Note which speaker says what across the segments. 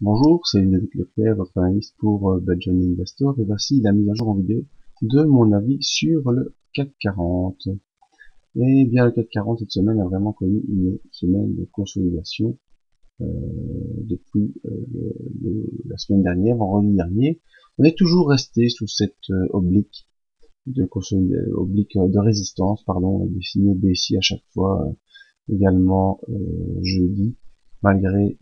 Speaker 1: Bonjour, c'est Ludovic Leclerc, votre analyste pour Belgian Investor, et voici la mise à jour en vidéo de mon avis sur le CAC 40. Et bien, le CAC 40 cette semaine a vraiment connu une semaine de consolidation depuis la semaine dernière, vendredi dernier. On est toujours resté sous cette oblique de résistance, pardon, avec des signaux baissiers à chaque fois, également jeudi, malgré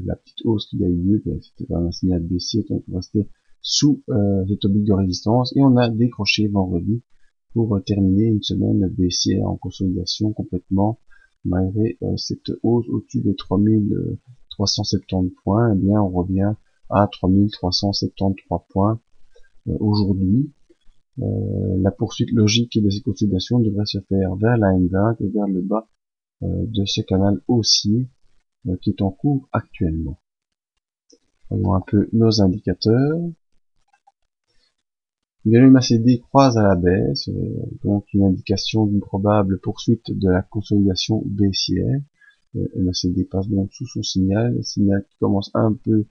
Speaker 1: la petite hausse qu'il y a eu lieu, c'était quand même un signal baissier, donc on restait sous cette oblique de résistance, et on a décroché vendredi pour terminer une semaine baissière en consolidation complètement, malgré cette hausse au-dessus des 3370 points. Eh bien on revient à 3373 points aujourd'hui. La poursuite logique de ces consolidations devrait se faire vers la M20 et vers le bas de ce canal haussier qui est en cours actuellement. Voyons un peu nos indicateurs. Le MACD croise à la baisse, donc une indication d'une probable poursuite de la consolidation baissière. Le MACD passe donc sous son signal, signal qui commence un peu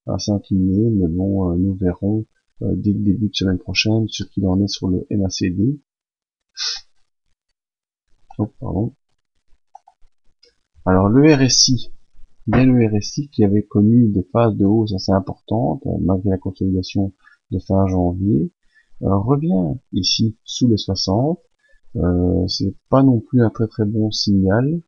Speaker 1: à s'incliner, mais bon, nous verrons dès le début de semaine prochaine ce qu'il en est sur le MACD. Oh, pardon. Alors le RSI, bien le RSI qui avait connu des phases de hausse assez importantes, malgré la consolidation de fin janvier, revient ici sous les 60. C'est pas non plus un très très bon signal,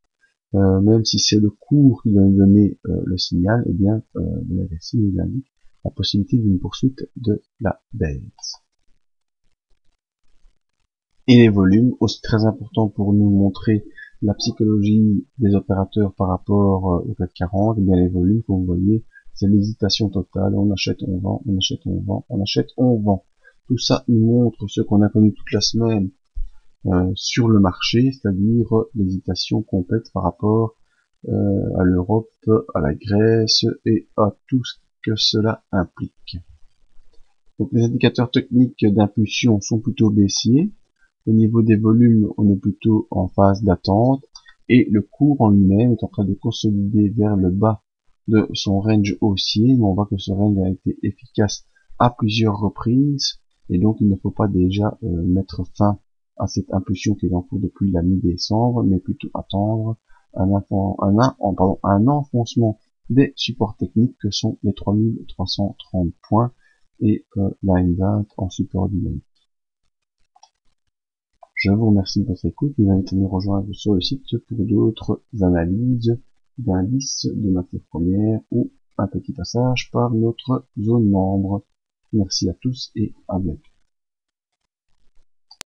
Speaker 1: même si c'est le cours qui va nous donner le signal, et bien le RSI nous indique la possibilité d'une poursuite de la baisse. Et les volumes, aussi très important pour nous montrer la psychologie des opérateurs par rapport au CAC 40, et bien les volumes, comme vous voyez, c'est l'hésitation totale, on achète, on vend, on achète, on vend, on achète, on vend. Tout ça nous montre ce qu'on a connu toute la semaine sur le marché, c'est-à-dire l'hésitation complète par rapport à l'Europe, à la Grèce et à tout ce que cela implique. Donc les indicateurs techniques d'impulsion sont plutôt baissiers. Au niveau des volumes, on est plutôt en phase d'attente et le cours en lui-même est en train de consolider vers le bas de son range haussier, mais on voit que ce range a été efficace à plusieurs reprises et donc il ne faut pas déjà mettre fin à cette impulsion qui est en cours depuis la mi-décembre, mais plutôt attendre un enfoncement des supports techniques que sont les 3330 points et la M20 en support dynamique. Je vous remercie de votre écoute, je vous invite à nous rejoindre sur le site pour d'autres analyses d'indices de matières premières ou un petit passage par notre zone membre. Merci à tous et à bientôt.